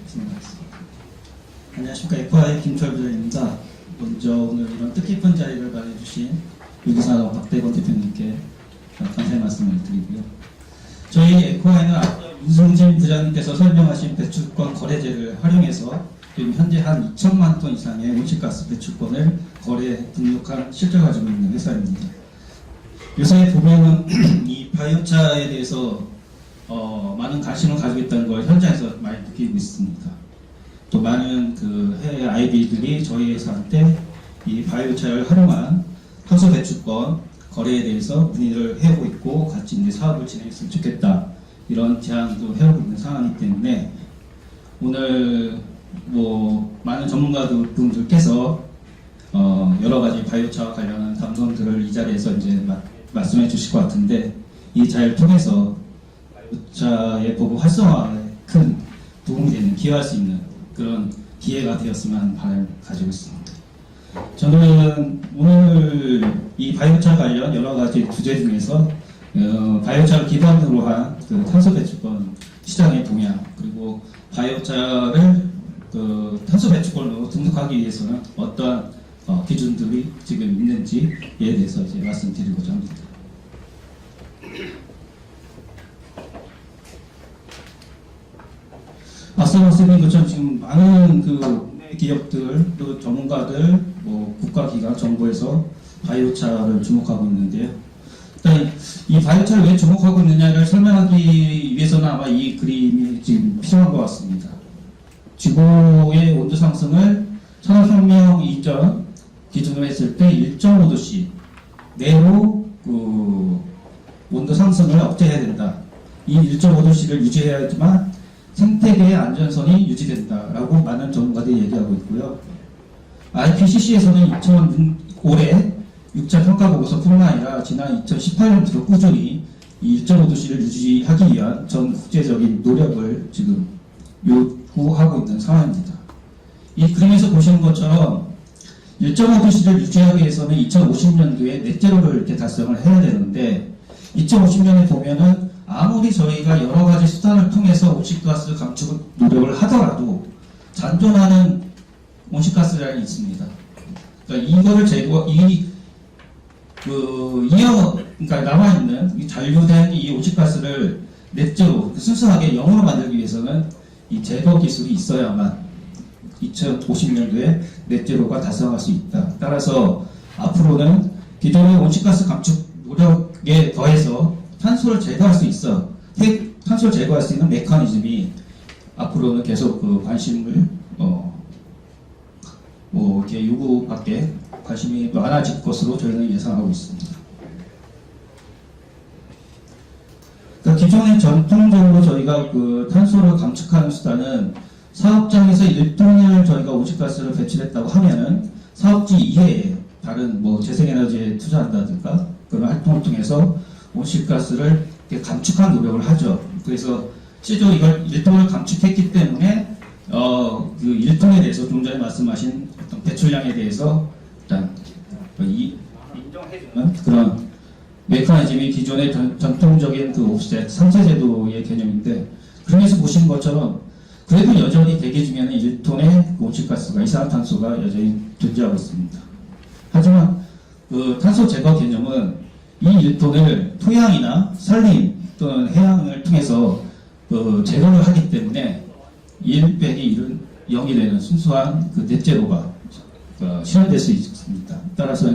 진행하겠습니다. 안녕하십니까. 에코아의 김철주입니다. 먼저 오늘 이런 뜻깊은 자리를 마련해주신 유기산업 박대건 대표님께 감사의 말씀을 드리고요. 저희 에코아이는 윤승진 부장님께서 설명하신 배출권 거래제를 활용해서 지금 현재 한 2천만 톤 이상의 온실가스 배출권을 거래 등록한 실적을 가지고 있는 회사입니다. 요새 보면은 이 바이오차에 대해서 많은 관심을 가지고 있다는 걸 현장에서 많이 느끼고 있습니다. 또 많은 그 해외 IB들이 저희 회사한테 이 바이오차를 활용한 탄소 배출권 거래에 대해서 문의를 해오고 있고 같이 이제 사업을 진행했으면 좋겠다 이런 제안도 해오고 있는 상황이기 때문에 오늘 뭐 많은 전문가분들께서 여러 가지 바이오차와 관련한 담론들을 이 자리에서 이제 말씀해 주실 것 같은데 이 자리를 통해서 바이오차의 보고 활성화에 큰 도움이 되는 기여할 수 있는 그런 기회가 되었으면 하는 바람을 가지고 있습니다. 저는 오늘 이 바이오차 관련 여러 가지 주제 중에서 바이오차를 기반으로 한 그 탄소 배출권 시장의 동향 그리고 바이오차를 그 탄소 배출권으로 등록하기 위해서는 어떠한 기준들이 지금 있는지에 대해서 이제 말씀드리고자 합니다. 앞서 말씀드린 것처럼 지금 많은 그 기업들 또 전문가들 뭐 국가기관 정부에서 바이오차를 주목하고 있는데요. 일단 이 바이오차를 왜 주목하고 있느냐를 설명하기 위해서는 아마 이 그림이 지금 필요한 것 같습니다. 지구의 온도 상승을 산업혁명 이전 기준으로 했을 때 1.5도씨 내로 그 온도 상승을 억제해야 된다. 이 1.5도씨를 유지해야지만 생태계의 안전성이 유지된다라고 많은 전문가들이 얘기하고 있고요. IPCC에서는 올해 6차 평가보고서뿐만 아니라 지난 2018년부터 꾸준히 이 1.5도씨를 유지하기 위한 전 국제적인 노력을 지금 요구하고 있는 상황입니다. 이 그림에서 보시는 것처럼 1.5도씨를 유지하기 위해서는 2050년도에 넷제로를 이렇게 달성을 해야 되는데 2050년에 보면은 아무리 저희가 여러 가지 수단을 통해서 온실가스 감축 노력을 하더라도 잔존하는 온실가스량이 있습니다. 그러니까 이거를 그러니까 남아있는 이 잔류된 이 온실가스를 넷제로 순수하게 0으로 만들기 위해서는 이 제거 기술이 있어야만 2050년도에 넷제로가 달성할 수 있다. 따라서 앞으로는 기존의 온실가스 감축 노력에 더해서 탄소를 제거할 수 있어. 탄소를 제거할 수 있는 메커니즘이 앞으로는 계속 그 관심을 이렇게 요구밖에 관심이 많아질 것으로 저희는 예상하고 있습니다. 그러니까 기존에 전통적으로 저희가 그 탄소를 감축하는 수단은 사업장에서 1톤을 저희가 온실가스를 배출했다고 하면은 사업지 이외에 다른 뭐 재생에너지에 투자한다든가 그런 활동을 통해서 온실가스를 감축한 노력을 하죠. 그래서 실제로 이걸 1톤을 감축했기 때문에 그 1톤에 대해서 좀 전에 말씀하신 어떤 배출량에 대해서 일단 인정해주는 그런 메커니즘이 기존의 전통적인 그 옵셋 상세제도의 개념인데 그래서 보시는 것처럼 그래도 여전히 대기 중에는 1톤의 온실가스가 이산화탄소가 여전히 존재하고 있습니다. 하지만 그 탄소 제거 개념은 이 1톤을 토양이나 산림 또는 해양을 통해서 그 제거를 하기 때문에 1 빼기 1은 0이 되는 순수한 그 넷제로가 실현될 수 있습니다. 따라서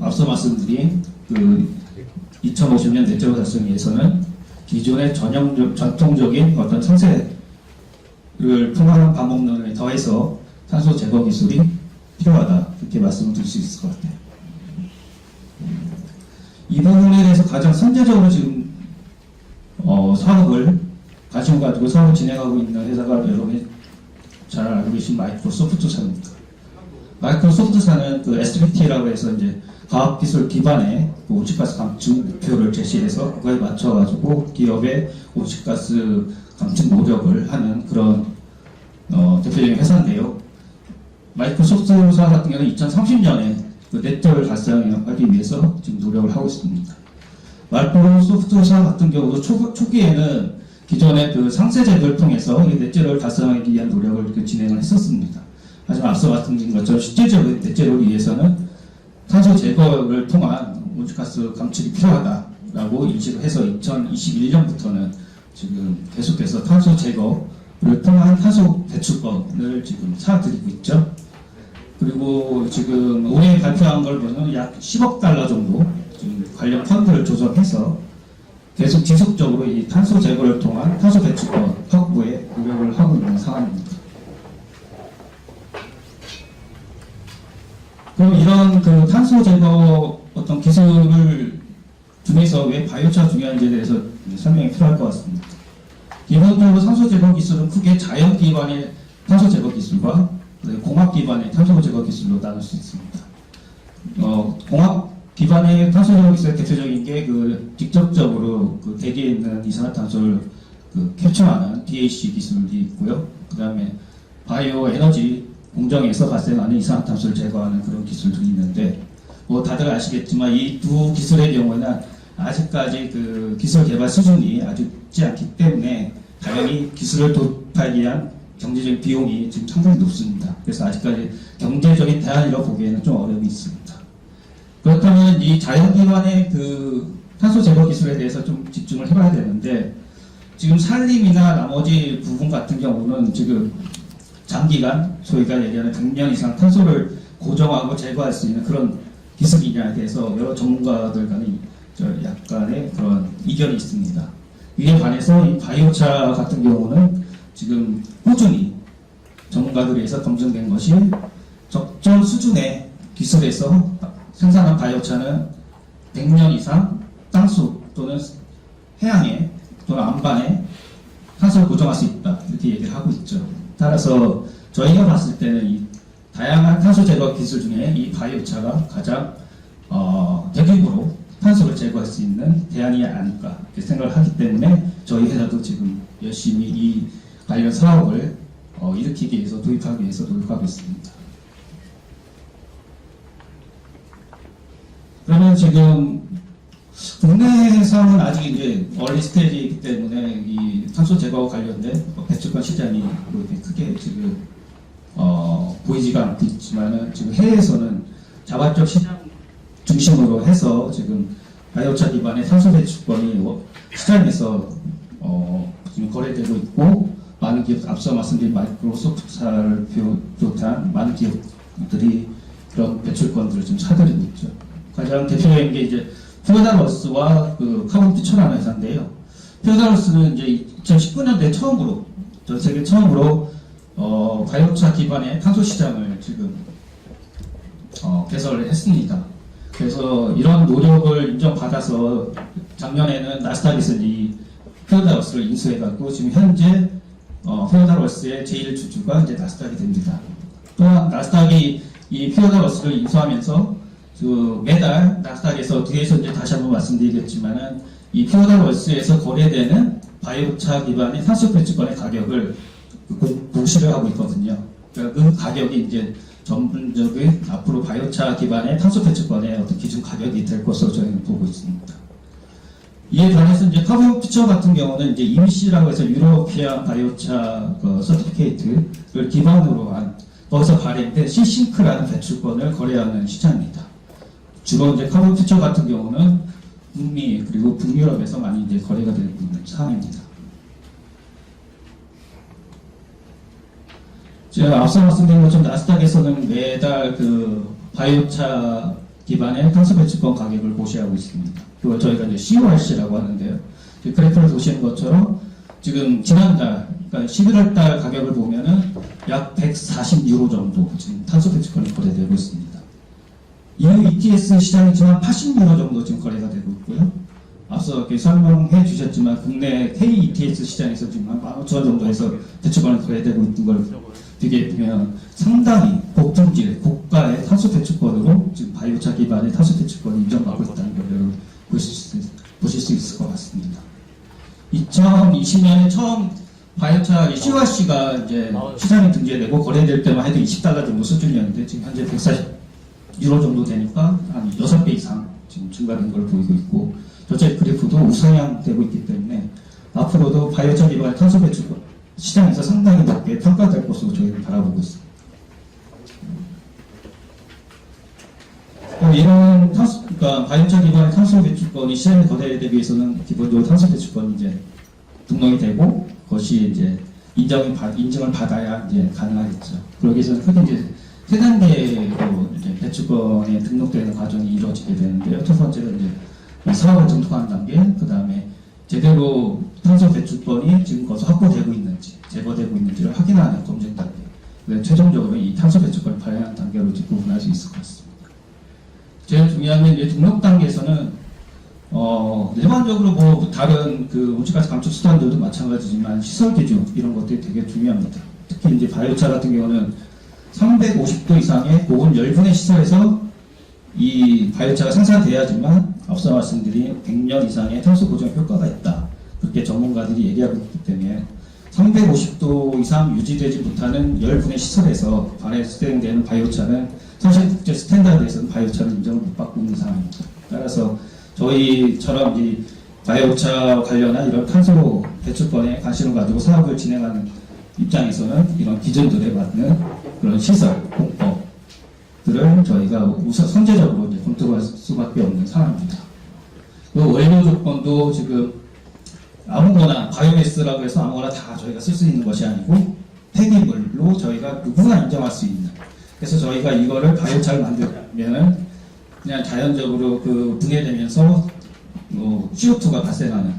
앞서 말씀드린 그 2050년 넷제로 달성을 위해서는 기존의 전통적인 어떤 상세를 풍화한 방법론에 더해서 탄소 제거 기술이 필요하다 이렇게 말씀을 드릴 수 있을 것 같아요. 이 부분에 대해서 가장 선제적으로 지금 사업을 관심 가지고 사업을 진행하고 있는 회사가 여러분이 잘 알고 계신 마이크로소프트사입니다. 마이크로소프트사는 그 SBT라고 해서 이제 과학기술 기반의 그 온실가스 감축 목표를 제시해서 그거에 맞춰가지고 기업의 온실가스 감축 노력을 하는 그런 대표적인 회사인데요. 마이크로소프트사 같은 경우는 2030년에 그 넷제로를 달성하기 위해서 지금 노력을 하고 있습니다. 마이크로소프트사 같은 경우도 초기에는 기존의 그 상세 제거를 통해서 이 넷제로를 달성하기 위한 노력을 진행을 했었습니다. 하지만 앞서 말씀드린 것처럼 실제적인 넷제로를 위해서는 탄소 제거를 통한 온실가스 감축이 필요하다라고 인식을 해서 2021년부터는 지금 계속해서 탄소 제거를 통한 탄소 배출권을 지금 사드리고 있죠. 그리고 지금 올해 발표한 걸 보면 약 10억 달러 정도 지금 관련 펀드를 조성해서 계속 지속적으로 이 탄소 제거를 통한 탄소 배출권 확보에 노력을 하고 있는 상황입니다. 그럼 이런 그 탄소 제거 어떤 기술을 중에서 왜 바이오차가 중요한지에 대해서 설명이 필요할 것 같습니다. 기본적으로 탄소 제거 기술은 크게 자연 기반의 탄소 제거 기술과 공학 기반의 탄소 제거 기술로 나눌 수 있습니다. 공학 기반의 탄소 제거 기술의 대표적인 게 그 직접적으로 그 대기에 있는 이산화탄소를 그 캡처하는 DAC 기술이 있고요. 그 다음에 바이오 에너지 공정에서 발생하는 이산화탄소를 제거하는 그런 기술들이 있는데, 뭐 다들 아시겠지만 이 두 기술의 경우에는 아직까지 그 기술 개발 수준이 아주 높지 않기 때문에 당연히 기술을 도입하기 위한 경제적인 비용이 지금 상당히 높습니다. 그래서 아직까지 경제적인 대안이라고 보기에는 좀 어려움이 있습니다. 그렇다면 이 자연 기반의 그 탄소 제거 기술에 대해서 좀 집중을 해봐야 되는데, 지금 산림이나 나머지 부분 같은 경우는 지금 장기간 소위가 얘기하는 100년 이상 탄소를 고정하고 제거할 수 있는 그런 기술이냐에 대해서 여러 전문가들 간에 약간의 그런 이견이 있습니다. 이에 반해서 이 바이오차 같은 경우는 지금 꾸준히 전문가들에 의해서 검증된 것이 적정 수준의 기술에서 생산한 바이오차는 100년 이상 땅속 또는 해양에 또는 안반에 탄소를 고정할 수 있다, 이렇게 얘기를 하고 있죠. 따라서 저희가 봤을 때는 이 다양한 탄소 제거 기술 중에 이 바이오차가 가장 대규모로 탄소를 제거할 수 있는 대안이 아닐까 이렇게 생각을 하기 때문에 저희 회사도 지금 열심히 이 관련 사업을 일으키기 위해서 도입하기 위해서 노력하고 있습니다. 그러면 지금 국내에서는 아직 이제 얼리 스테이지이기 때문에 이 탄소 제거와 관련된 배출권 시장이 그렇게 크게 지금 보이지가 않고 있지만은 지금 해외에서는 자발적 시장 중심으로 해서 지금 바이오차 기반의 탄소 배출권이 시장에서 지금 거래되고 있고, 많은 기업, 앞서 말씀드린 마이크로소프트사를 비롯한 많은 기업들이 그런 배출권들을 좀 사들이고 있죠. 가장 대표적인 게 이제 피어다로스와 그 카본 피처라는 회사인데요. 피어다로스는 이제 2019년도에 처음으로, 전 세계 처음으로 바이오차 기반의 탄소 시장을 지금 개설을 했습니다. 그래서 이런 노력을 인정받아서 작년에는 나스닥에서 이 피어다로스를 인수해갖고 지금 현재 피어다로스의 제1주주가 이제 나스닥이 됩니다. 또한 나스닥이 이 피어다로스를 인수하면서 그 매달 나스닥에서 뒤에서 이제 다시 한번 말씀드리겠지만은 이 피어다로스에서 거래되는 바이오차 기반의 탄소 배출권의 가격을 공시를 하고 있거든요. 그러니까 그 가격이 이제 전문적인 앞으로 바이오차 기반의 탄소 배출권의 어떤 기준 가격이 될 것으로 저희는 보고 있습니다. 이에 반해서 이제 카본 피처 같은 경우는 이제 EMC라고 해서 유로피안 바이오차 서티피케이트를 기반으로 한 거기서 발행된 시싱크라는 배출권을 거래하는 시장입니다. 주로 이제 카본 피처 같은 경우는 북미 그리고 북유럽에서 많이 이제 거래가 되고 있는 상황입니다. 제가 앞서 말씀드린 것처럼 나스닥에서는 매달 그 바이오차 기반의 탄소 배출권 가격을 고시하고 있습니다. 그걸 저희가 이제 CORC라고 하는데요. 그래프를 보시는 것처럼 지금 지난달, 그러니까 11월 달 가격을 보면은 약 140유로 정도 지금 탄소 배출권이 거래되고 있습니다. EU ETS 시장이 지금 80유로 정도 지금 거래가 되고 있고요. 앞서 이렇게 설명해 주셨지만 국내 K ETS 시장에서 지금 한 15,000원 정도에서 배출권이 거래되고 있는 걸 되게 보면 상당히 고품질, 고가의 탄소 배출권으로 지금 바이오차 기반의 탄소 배출권이 인정받고 있다는 걸 보실 수 있을 것 같습니다. 2020년에 처음 바이오차 CORC가 이제 시장에 등재되고 거래될 때만 해도 $20 정도 수준이었는데 지금 현재 140유로 정도 되니까 한 6배 이상 지금 증가된 걸 보이고 있고, 전체 그래프도 우상향되고 있기 때문에 앞으로도 바이오차 기반의 탄소 배출 시장에서 상당히 높게 평가될 것으로 저희는 바라보고 있습니다. 이런 그러니까 바이오차 기반의 탄소 배출권이 시장에 거래되기 위해서는 기본적으로 탄소 배출권이 이제 등록이 되고 그것이 이제 인증을 받아야 이제 가능하겠죠. 그러기 위해서는 크게 이제 세 단계로 이제 배출권에 등록되는 과정이 이루어지게 되는데요. 첫 번째는 이제 사업을 등록하는 단계, 그 다음에 제대로 탄소 배출권이 지금 거기서 확보되고 있는지, 제거되고 있는지를 확인하는 검증 단계. 그다음에 최종적으로 이 탄소 배출권을 발행하는 단계로 이제 구분할 수 있을 것 같습니다. 제일 중요한 게 이제 등록 단계에서는 일반적으로 뭐 다른 그 온실가스 감축 수단들도 마찬가지지만 시설 기준 이런 것들이 되게 중요합니다. 특히 이제 바이오차 같은 경우는 350도 이상의 고온 열분의 시설에서 이 바이오차가 생산돼야지만 앞서 말씀드린 100년 이상의 탄소 보존 효과가 있다. 그렇게 전문가들이 얘기하고 있기 때문에 350도 이상 유지되지 못하는 열분의 시설에서 발생되는 바이오차는 사실 국제 스탠다드에서는 바이오차를 인정을 못 받고 있는 상황입니다. 따라서 저희처럼 이 바이오차 관련한 이런 탄소 배출권에 관심을 가지고 사업을 진행하는 입장에서는 이런 기준들에 맞는 그런 시설, 공법들을 저희가 우선 선제적으로 이제 검토할 수밖에 없는 상황입니다. 그 원료 조건도 지금 아무거나 바이오매스라고 해서 아무거나 다 저희가 쓸 수 있는 것이 아니고 폐기물로 저희가 누구나 인정할 수 있는. 그래서 저희가 이거를 바이오차를 만들면은 그냥 자연적으로 그 분해되면서 CO2가 발생하는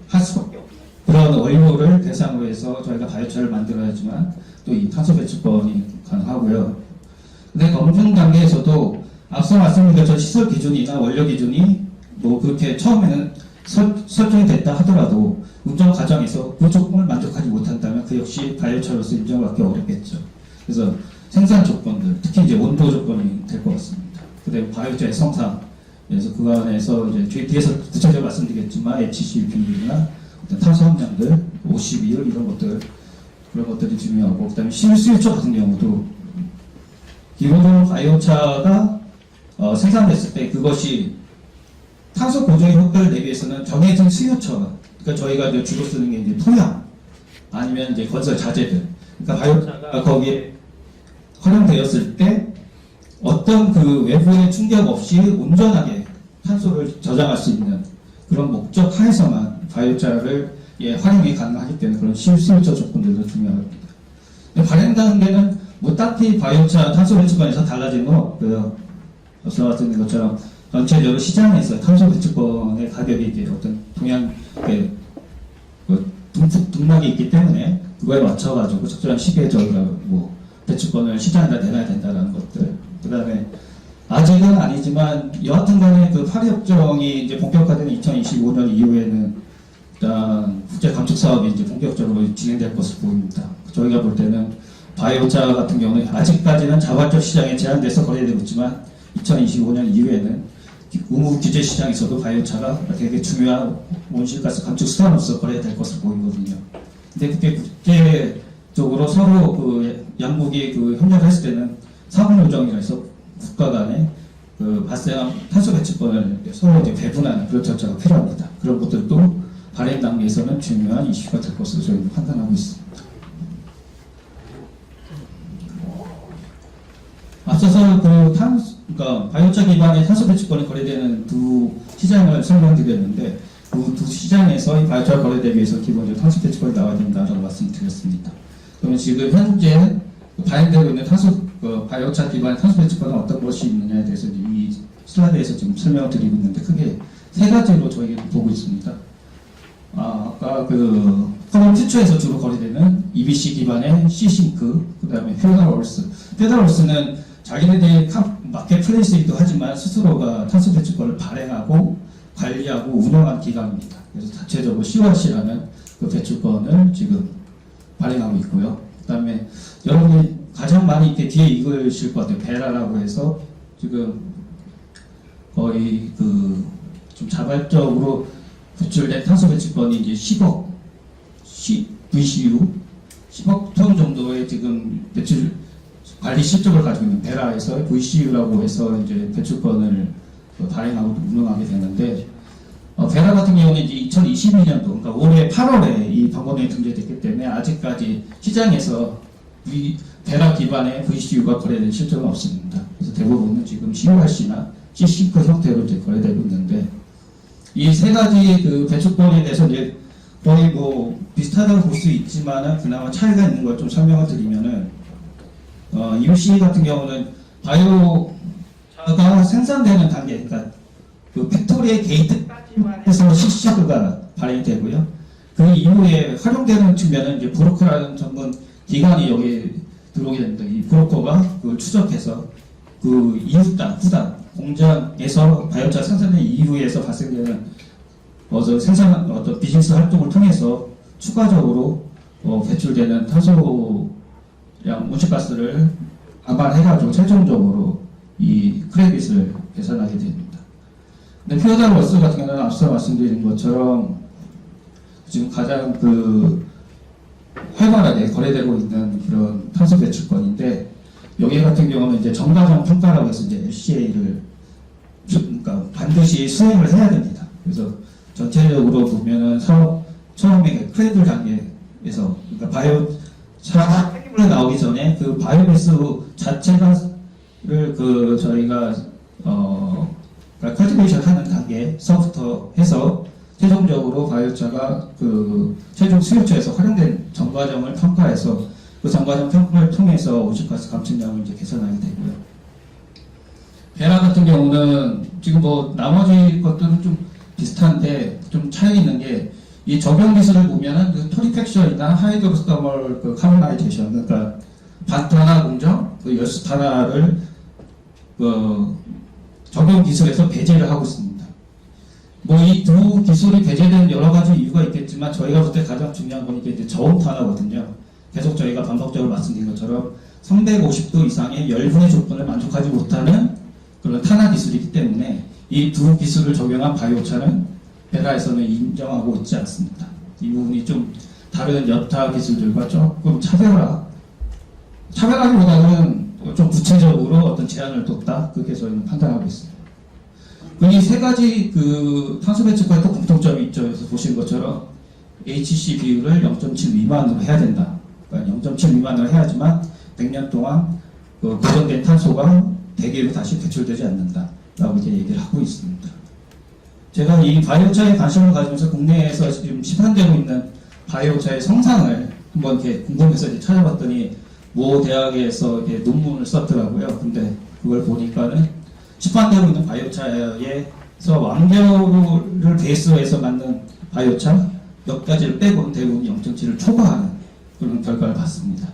할 수밖에 없는 그런 원료를 대상으로 해서 저희가 바이오차를 만들어야지만 또 이 탄소 배출권이 가능하고요. 근데 검증 단계에서도 앞서 말씀드린 저 시설 기준이나 원료 기준이 뭐 그렇게 처음에는 설정이 됐다 하더라도 운영 과정에서 그 조건을 만족하지 못한다면 그 역시 바이오차로서 인정받기 어렵겠죠. 그래서 생산 조건들, 특히 이제 온도 조건이 될 것 같습니다. 그다음에 바이오차의 성상, 그래서 그 안에서 이제 뒤에서 구체적으로 말씀드리겠지만 HC 비율이나 탄소 함량들, 52율 이런 것들 그런 것들이 중요하고, 그다음에 실수요처 같은 경우도 기본적으로 바이오차가 생산됐을 때 그것이 탄소 보존의 효과를 내기 위해서는 정해진 수요처, 그러니까 저희가 이제 주로 쓰는 게 이제 토양 아니면 이제 건설 자재들, 그러니까 바이오차가 거기에 활용되었을 때 어떤 그 외부의 충격 없이 온전하게 탄소를 저장할 수 있는 그런 목적 하에서만 바이오차를 활용이 가능하기 때문에 그런 실수요처 조건들도 중요합니다. 발행 단계는 뭐 딱히 바이오차 탄소 배출권에서 달라지는 건 없고요. 앞서 말씀드린 것처럼 전체적으로 시장에서 탄소 배출권의 가격이 이제 어떤 등락이 있기 때문에 그거에 맞춰가지고 적절한 시기에 저희가 뭐 배출권을 시장에다 내놔야 된다는 것들. 그 다음에 아직은 아니지만 여하튼 간에 그 파리협정이 이제 본격화되는 2025년 이후에는 일단 국제 감축 사업이 이제 본격적으로 진행될 것으로 보입니다. 저희가 볼 때는 바이오차 같은 경우는 아직까지는 자발적 시장에 제한돼서 거래되고 있지만 2025년 이후에는 의무 규제 시장에서도 바이오차가 되게 중요한 온실가스 감축 수단으로서 거래될 것으로 보이거든요. 근데 그게 국제적으로 서로 그 양국이 그 협력을 했을 때는 상호노정이라 해서 국가 간에 그 발생한 탄소 배출권을 서로 이제 배분하는 그런 절차가 필요합니다. 그런 것들도 발행 단계에서는 중요한 이슈가 될 것으로 저희는 판단하고 있습니다. 앞서서 그러니까 바이오차 기반의 탄소 배출권이 거래되는 두 시장을 설명드렸는데 그 두 시장에서 이 바이오차가 거래되기 위해서 기본적으로 탄소 배출권이 나와야 된다라고 말씀드렸습니다. 그러면 지금 현재 발행되고 있는 바이오차 기반의 탄소 배출권은 어떤 것이 있느냐에 대해서 이 슬라이드에서 지금 설명을 드리고 있는데 크게 세 가지로 저희가 보고 있습니다. 아까 그 커먼 퓨처에서 주로 거래되는 EBC 기반의 C싱크, 그 다음에 페더럴스. 페더럴스는 자기네들이 마켓플레이스이기도 하지만 스스로가 탄소 배출권을 발행하고 관리하고 운영하는 기관입니다. 그래서 자체적으로 CORC라는 그 배출권을 지금 발행하고 있고요. 그 다음에 여러분이 가장 많이 이렇게 뒤에 읽으실 것 같아요. 베라라고 해서 지금 거의 그 좀 자발적으로 배출된 탄소 배출권이 이제 10억 VCU 10억 톤 정도의 지금 배출 관리 실적을 가지고 있는 베라에서 VCU라고 해서 이제 배출권을 발행하고 운영하게 되는데 베라 베라 같은 경우는 이제 2022년도, 그러니까 올해 8월에 이 방법론이 등재됐기 때문에 아직까지 시장에서 베라 기반의 VCU가 거래된 실적은 없습니다. 그래서 대부분은 지금 CURC나 CC크 형태로 이제 거래되고 있는데, 이 세 가지 그 배출권에 대해서 이제 거의 뭐 비슷하다고 볼 수 있지만은 그나마 차이가 있는 걸 좀 설명을 드리면은, UC 같은 경우는 바이오가 생산되는 단계, 그러니까 그 팩토리의 게이트까지만 해서 CC크가 발행이 되고요. 그 이후에 활용되는 측면은 이제 브로커라는 전문 기관이 여기 들어오게 됩니다. 이 브로커가 그걸 추적해서 그 이후단, 후단, 공장에서 바이오차 생산된 이후에서 발생되는 생산한 어떤 비즈니스 활동을 통해서 추가적으로 배출되는 탄소량 온실가스를 감안해가지고 최종적으로 이 크레딧을 계산하게 됩니다. 근데 피어달 워스 같은 경우는 앞서 말씀드린 것처럼 지금 가장 그 활발하게 거래되고 있는 그런 탄소 배출권인데, 여기 같은 경우는 이제 정과정 평가라고 해서 이제 LCA를 그러니까 반드시 수행을 해야 됩니다. 그래서 전체적으로 보면은 사업 처음에 크레딧 단계에서, 그러니까 바이오차 폐기물 나오기 전에 그 바이오매스 자체가를 그 저희가 컬티베이션 하는 단계서부터 해서 최종적으로 바이오차가 그 최종 수요처에서 활용된 정과정을 평가해서 그 정과정 평가를 통해서 온실가스 감축량을 이제 계산하게 되고요. 베라 같은 경우는 지금 뭐 나머지 것들은 좀 비슷한데 좀 차이 있는 게, 이 적용 기술을 보면은 그 토리팩션이나 하이드로스더멀 그 카보나이제이션, 그러니까 반탄화 공정, 그 열수탄화를 적용 기술에서 배제를 하고 있습니다. 뭐 이 두 기술이 배제된 여러 가지 이유가 있겠지만 저희가 볼 때 가장 중요한 건 이게 저온 탄화거든요. 계속 저희가 반복적으로 말씀드린 것처럼 350도 이상의 열분의 조건을 만족하지 못하는 그런 탄화 기술이기 때문에 이 두 기술을 적용한 바이오차는 베라에서는 인정하고 있지 않습니다. 이 부분이 좀 다른 여타 기술들과 조금 차별하기보다는 좀 구체적으로 어떤 제한을 뒀다, 그렇게 저희는 판단하고 있습니다. 이 세 가지 그 탄소 배출과의 또 공통점이 있죠. 그래서 보신 것처럼 HC 비율을 0.7 미만으로 해야 된다. 그러니까 0.7 미만으로 해야지만 100년 동안 그 보존된 탄소가 대기로 다시 배출되지 않는다라고 이제 얘기를 하고 있습니다. 제가 이 바이오차에 관심을 가지면서 국내에서 지금 시판되고 있는 바이오차의 성상을 한번 이렇게 궁금해서 이제 찾아봤더니 모 대학에서 이렇게 논문을 썼더라고요. 근데 그걸 보니까는 시판되고 있는 바이오차에서 완겨를 베이스로 해서 만든 바이오차 몇 가지를 빼고는 대부분 0.7을 초과하는 그런 결과를 봤습니다.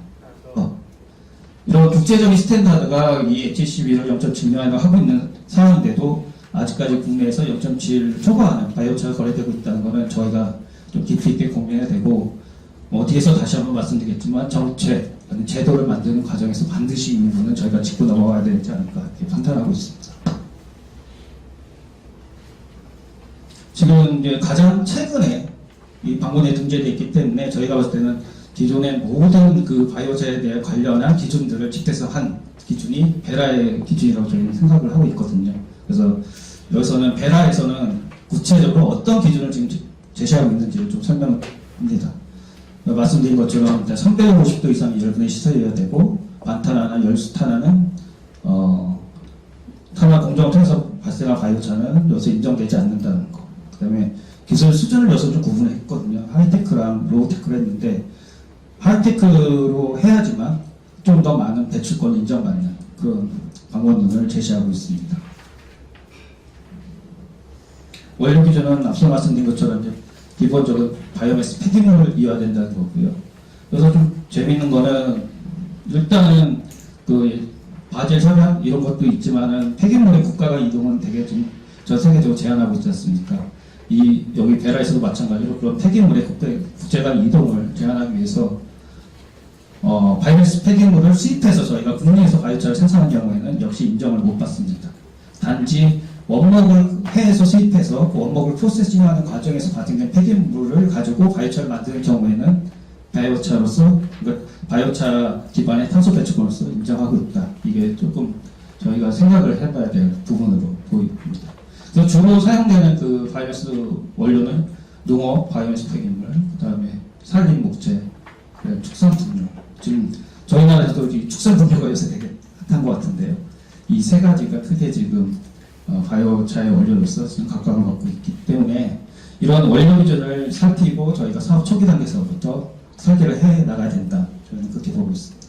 이런 국제적인 스탠다드가 이 HCB를 0.7 미만으로 하고 있는 상황인데도 아직까지 국내에서 0.7 초과하는 바이오차가 거래되고 있다는 것은 저희가 좀 깊이 있게 고민해야 되고, 뒤에서 다시 한번 말씀드리겠지만 정책, 제도를 만드는 과정에서 반드시 이 부분은 저희가 짚고 넘어가야 되지 않을까 이렇게 판단하고 있습니다. 지금 이제 가장 최근에 이 방문에 등재되어 있기 때문에 저희가 봤을 때는 기존의 모든 그 바이오차에 대해 관련한 기준들을 집대서 한 기준이 베라의 기준이라고 저희는 생각을 하고 있거든요. 그래서 여기서는 베라에서는 구체적으로 어떤 기준을 지금 제시하고 있는지를 좀 설명을 합니다. 말씀드린 것처럼 350도 이상의 열분의 시설이어야 되고, 반탄화나 열수탄화는 탄화 공정을 통해서 발생한 바이오차는 여기서 인정되지 않는다는 거. 그 다음에 기술 수준을 여기서 좀 구분했거든요. 하이테크랑 로우테크를 했는데, 하이테크로 해야지만 좀 더 많은 배출권을 인정받는 그런 방법론을 제시하고 있습니다. 원료 기준은 앞서 말씀드린 것처럼 이제 기본적으로 바이오매스 폐기물을 이어야 된다는 거고요. 그래서 좀 재미있는 거는 일단은 그 바젤 협약 이런 것도 있지만은 폐기물의 국가가 이동은 되게 좀 전 세계적으로 제한하고 있지 않습니까? 여기 베라에서도 마찬가지로 그런 폐기물의 국제 간 이동을 제한하기 위해서 바이오매스 폐기물을 수입해서 저희가 국내에서 바이오차를 생산한 경우에는 역시 인정을 못 받습니다. 단지 원목을 해에서 수입해서 그 원목을 프로세싱하는 과정에서 발생된 폐기물을 가지고 바이오차를 만드는 경우에는 바이오차로서, 그러니까 바이오차 기반의 탄소 배출권으로서 인정하고 있다. 이게 조금 저희가 생각을 해봐야 될 부분으로 보입니다. 그 주로 사용되는 그 바이오스 원료는 농업, 바이오스 폐기물, 그다음에 산림 목재, 축산 분뇨. 지금 저희 나라에서도 이 축산 분뇨가 요새 되게 핫한 것 같은데요. 이 세 가지가 크게 지금 바이오차의 원료로서 지금 각광을 받고 있기 때문에 이러한 원료 기준을 살피고 저희가 사업 초기 단계에서부터 설계를 해 나가야 된다. 저는 그렇게 보고 있습니다.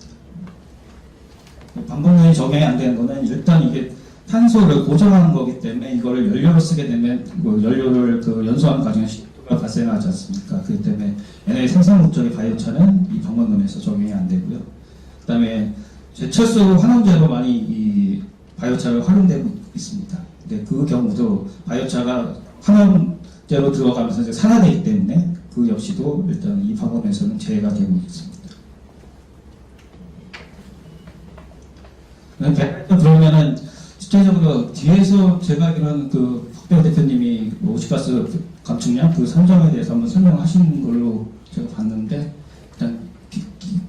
방법론이 적용이 안 되는 거는 일단 이게 탄소를 고정하는 거기 때문에 이거를 연료로 쓰게 되면 뭐 연료를 그 연소하는 과정에 식도가 발생하지 않습니까? 그렇기 때문에 NA 생산 목적의 바이오차는 이 방법론에서 적용이 안 되고요. 그다음에 제철소 환원제로 많이 이 바이오차를 활용되고 있습니다. 근데 그 경우도 바이오차가 환원제로 들어가면서 이제 산화되기 때문에 그 역시도 일단 이 방법에서는 제외가 되고 있습니다. 그러면은 실제적으로 뒤에서 제가 알기로는 그 박대호 대표님이 오시가스 감축량 그 산정에 대해서 한번 설명하신 걸로 제가 봤는데 일단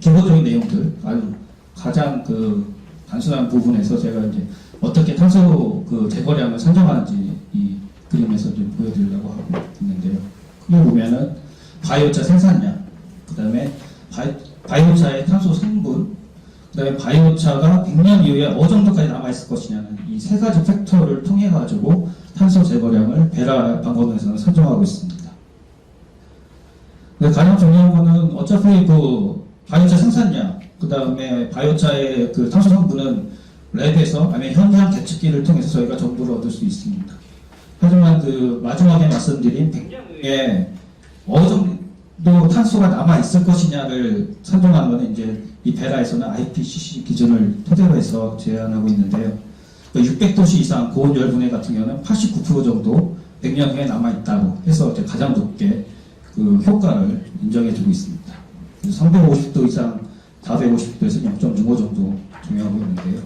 기본적인 내용들 아주 가장 그 단순한 부분에서 제가 이제 어떻게 탄소 그 제거량을 산정하는지 이 그림에서 좀 보여드리려고 하고 있는데요. 크게 보면은 바이오차 생산량, 그 다음에 바이오차의 탄소 성분, 그 다음에 바이오차가 100년 이후에 어느 정도까지 남아있을 것이냐는 이 세 가지 팩터를 통해 가지고 탄소 제거량을 베라 방법에서는 산정하고 있습니다. 근데 가장 중요한 거는 어차피 그 바이오차 생산량, 그 다음에 바이오차의 그 탄소 성분은 랩에서 아니면 현장 계측기를 통해서 저희가 정보를 얻을 수 있습니다. 하지만 그 마지막에 말씀드린 100년 후에 어느 정도 탄소가 남아 있을 것이냐를 산정하는 것은 이제 이 베라에서는 IPCC 기준을 토대로 해서 제안하고 있는데요. 600도씨 이상 고온 열분해 같은 경우는 89% 정도 100년 후에 남아 있다고 해서 이제 가장 높게 그 효과를 인정해주고 있습니다. 350도 이상 450도에서 0.65 정도 적용하고 있는데요.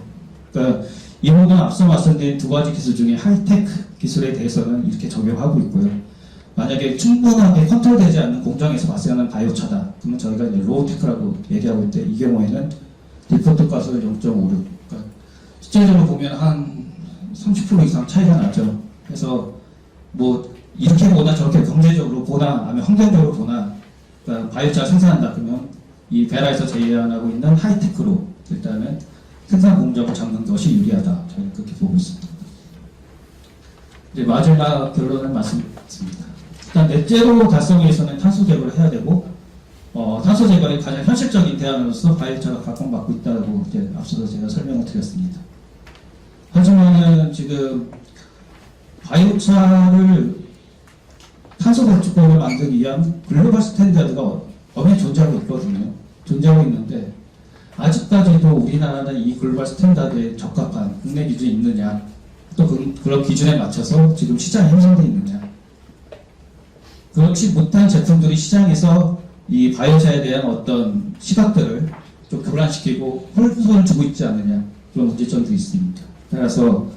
그러니까 이 부분은 앞서 말씀드린 두 가지 기술 중에 하이테크 기술에 대해서는 이렇게 적용하고 있고요. 만약에 충분하게 컨트롤되지 않는 공장에서 발생하는 바이오차다. 그러면 저희가 이제 로우테크라고 얘기하고 있는데 이 경우에는 디폴트 가스를 0.56. 그러니까 실제적으로 보면 한 30% 이상 차이가 나죠. 그래서 뭐 이렇게 보나 저렇게 경제적으로 보나 아니면 환경적으로 보나 그러니까 바이오차 생산한다 그러면 이 베라에서 제안하고 있는 하이테크로 일단은 생산 공정을 잡는 것이 유리하다. 저는 그렇게 보고 있습니다. 이제 마지막 결론을 말씀드리겠습니다. 일단 넷제로 달성을 위해서는 탄소 제거를 해야 되고 탄소 제거의 가장 현실적인 대안으로서 바이오차가 각광받고 있다고 이제 앞서서 제가 설명을 드렸습니다. 하지만은 지금 바이오차를 탄소 배출법을 만들기 위한 글로벌 스탠다드가 엄연히 존재하고 있거든요. 존재하고 있는데 아직까지도 우리나라는 이 글로벌 스탠다드에 적합한 국내 기준이 있느냐 또 그런 기준에 맞춰서 지금 시장이 형성되어 있느냐 그렇지 못한 제품들이 시장에서 이 바이오차에 대한 어떤 시각들을 좀 교란시키고 혼선을 주고 있지 않느냐 그런 문제점도 있습니다. 따라서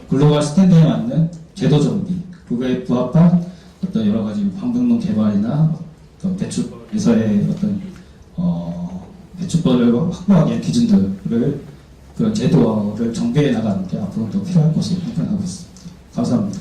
글로벌 스탠드에 맞는 제도 정비 그거에 부합한 어떤 여러 가지 방법론 개발이나 어떤 배출법에서의 어떤 배출법을 확보하기 위한 기준들을 그런 제도를 정비해 나가는 게 앞으로 더 필요할 것으로 생각하고 있습니다. 감사합니다.